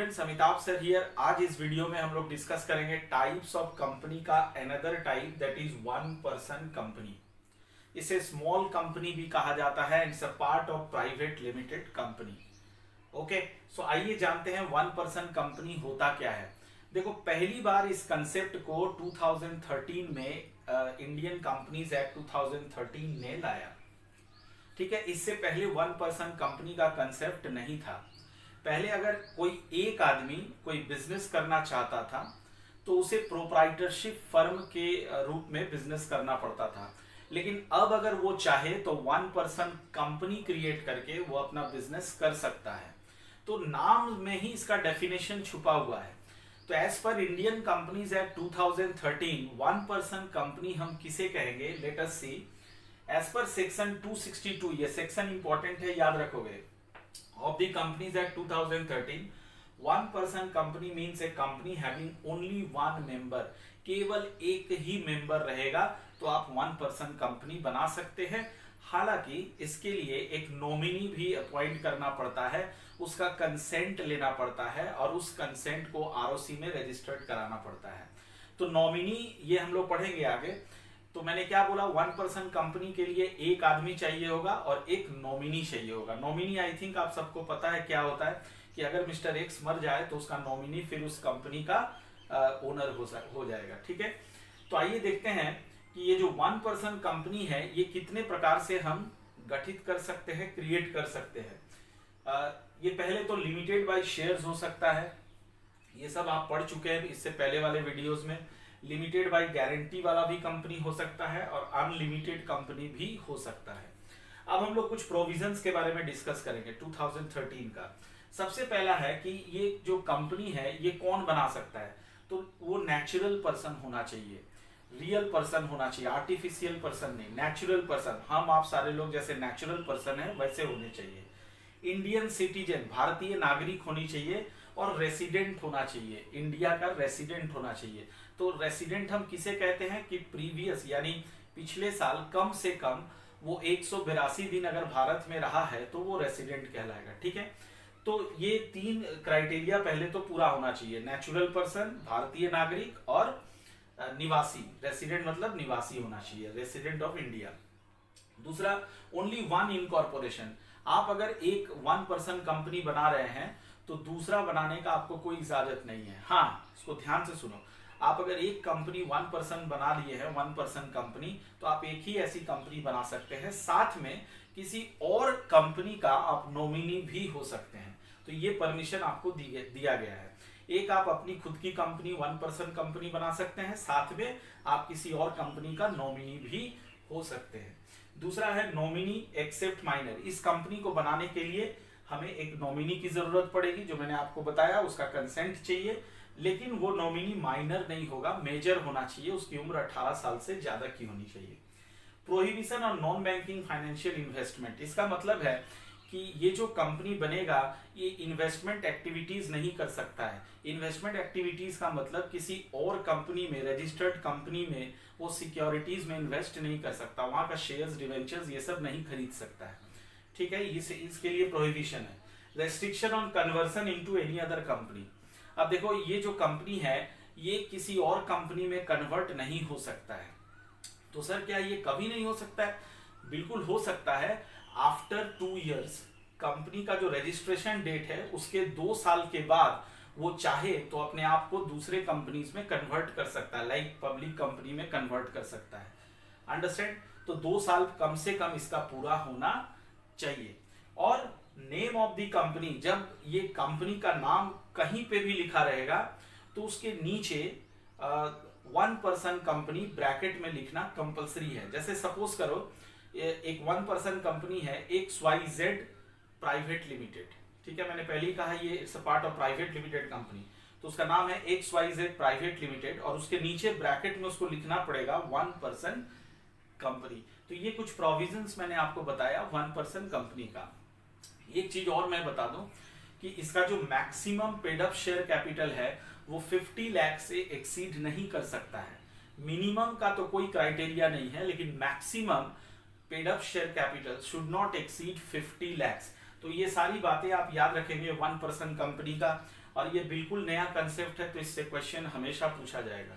Students, Amitabh sir here. आज इस video में हम लोग डिस्कस करेंगे टाइप्स ऑफ कंपनी का another type that is one person company. इसे स्मॉल कंपनी भी कहा जाता है। It's a part of private limited company. Okay, so आइए जानते हैं वन पर्सन कंपनी होता क्या है। देखो, पहली बार इस कंसेप्ट को 2013 में इंडियन कंपनीज एक्ट 2013 ने लाया। ठीक है, इससे पहले वन पर्सन कंपनी का कंसेप्ट नहीं था। पहले अगर कोई एक आदमी कोई बिजनेस करना चाहता था तो उसे प्रोप्राइटरशिप फर्म के रूप में बिजनेस करना पड़ता था, लेकिन अब अगर वो चाहे तो वन पर्सन कंपनी क्रिएट करके वो अपना बिजनेस कर सकता है। तो नाम में ही इसका डेफिनेशन छुपा हुआ है। तो as per Indian Companies Act 2013 one person company हम किसे कहेंगे? Let us see. As per section 262, ये सेक्शन इंपॉर्टेंट है, याद रखोगे, of the Companies Act 2013, one person company means a company having only one member। केवल एक ही मेंबर रहेगा तो आप वन पर्सन कंपनी बना सकते हैं। हालांकि इसके लिए एक नॉमिनी भी अपॉइंट करना पड़ता है, उसका कंसेंट लेना पड़ता है और उस कंसेंट को आरओसी में रजिस्टर्ड कराना पड़ता है। तो नॉमिनी ये हम लोग पढ़ेंगे आगे। तो मैंने क्या बोला, वन पर्सन कंपनी के लिए एक आदमी चाहिए होगा और एक नॉमिनी चाहिए होगा। नॉमिनी आई थिंक आप सबको पता है क्या होता है कि अगर मिस्टर एक्स मर जाए तो उसका नॉमिनी फिर उस कंपनी का ओनर हो जाएगा। ठीक है, तो आइए देखते हैं कि ये जो वन पर्सन कंपनी है ये कितने प्रकार से हम गठित कर सकते हैं, क्रिएट कर सकते हैं। ये पहले तो लिमिटेड बाय शेयर्स हो सकता है, ये सब आप पढ़ चुके हैं इससे पहले वाले वीडियोस में। लिमिटेड बाय गारंटी वाला भी कंपनी हो सकता है और अनलिमिटेड कंपनी भी हो सकता है। अब हम लोग कुछ प्रोविजंस के बारे में डिस्कस करेंगे 2013 का। सबसे पहला है कि ये जो कंपनी है ये कौन बना सकता है? तो वो नेचुरल पर्सन होना चाहिए, रियल पर्सन होना चाहिए, आर्टिफिशियल पर्सन नहीं, नेचुरल पर्सन। हम आप सारे लोग जैसे नेचुरल पर्सन है वैसे होने चाहिए। इंडियन सिटीजन, भारतीय नागरिक होनी चाहिए और रेसिडेंट होना चाहिए, इंडिया का रेसिडेंट होना चाहिए। तो रेसिडेंट हम किसे कहते हैं कि प्रीवियस यानी पिछले साल कम से कम वो 182 दिन अगर भारत में रहा है तो वो रेसिडेंट कहलाएगा। ठीक है, तो ये तीन क्राइटेरिया पहले तो पूरा होना चाहिए, नेचुरल पर्सन, भारतीय नागरिक और निवासी। रेसिडेंट मतलब निवासी होना चाहिए, रेसिडेंट ऑफ इंडिया। दूसरा, ओनली वन इनकॉर्पोरेशन। आप अगर एक वन पर्सन कंपनी बना रहे हैं तो दूसरा बनाने का आपको कोई इजाजत नहीं है। हाँ, इसको ध्यान से सुनो। आप अगर एक कंपनी वन पर्सन बना लिए हैं, वन पर्सन कंपनी, तो आप एक ही ऐसी कंपनी बना सकते हैं, साथ में किसी और कंपनी का आप नॉमिनी भी हो सकते हैं। तो ये परमिशन आपको दिया गया है। एक आप अपनी खुद की कंपनी वन पर्सन कंपनी बना सकते हैं, साथ में आप किसी और कंपनी का नॉमिनी भी हो सकते हैं। दूसरा है नॉमिनी एक्सेप्ट माइनर। इस कंपनी को बनाने के लिए हमें एक नॉमिनी की जरूरत पड़ेगी, जो मैंने आपको बताया, उसका कंसेंट चाहिए, लेकिन वो नॉमिनी माइनर नहीं होगा, मेजर होना चाहिए, उसकी उम्र 18 साल से ज्यादा की होनी चाहिए। प्रोहिबिशन और नॉन बैंकिंग फाइनेंशियल इन्वेस्टमेंट। इसका मतलब है कि ये जो कंपनी बनेगा ये इन्वेस्टमेंट एक्टिविटीज नहीं कर सकता है। इन्वेस्टमेंट एक्टिविटीज का मतलब किसी और कंपनी में, रजिस्टर्ड कंपनी में वो सिक्योरिटीज में इन्वेस्ट नहीं कर सकता, वहां का शेयर्स, डिवेंचर्स ये सब नहीं खरीद सकता है। ठीक है, इसके लिए प्रोहिबिशन है। Restriction on conversion into any other company. अब देखो, ये जो कंपनी है ये किसी और कंपनी में कन्वर्ट नहीं हो सकता है। तो सर क्या ये कभी नहीं हो सकता है? बिल्कुल हो सकता है। आफ्टर 2 इयर्स, कंपनी का जो रजिस्ट्रेशन डेट है उसके 2 साल के बाद वो चाहे तो अपने आप को दूसरे कंपनीज में कन्वर्ट कर सकता है, लाइक पब्लिक कंपनी में कन्वर्ट कर सकता है। अंडरस्टैंड? तो 2 साल कम से कम इसका पूरा होना चाहिए। और नेम ऑफ द कंपनी, जब ये कंपनी का नाम कहीं पे भी लिखा रहेगा तो उसके नीचे वन पर्सन कंपनी ब्रैकेट में लिखना कंपलसरी है। जैसे सपोज करो एक वन पर्सन कंपनी है XYZ प्राइवेट लिमिटेड। ठीक है, मैंने पहले ही कहा ये it's a part of private limited company. तो उसका नाम है XYZ प्राइवेट लिमिटेड और उसके नीचे ब्रैकेट में उसको लिखना पड़ेगा वन पर्सन कंपनी। तो ये कुछ प्रोविजंस मैंने आपको बताया वन पर्सन कंपनी का। एक चीज और मैं बता दूं कि इसका जो maximum paid up share capital है वो 50 लाख से एक्सीड नहीं कर सकता है। मिनिमम का तो कोई क्राइटेरिया नहीं है, लेकिन maximum paid up share capital should not exceed 50 lakh. तो ये सारी बातें आप याद रखेंगे वन पर्सन कंपनी का। और ये बिल्कुल नया कंसेप्ट है, तो इससे क्वेश्चन हमेशा पूछा जाएगा।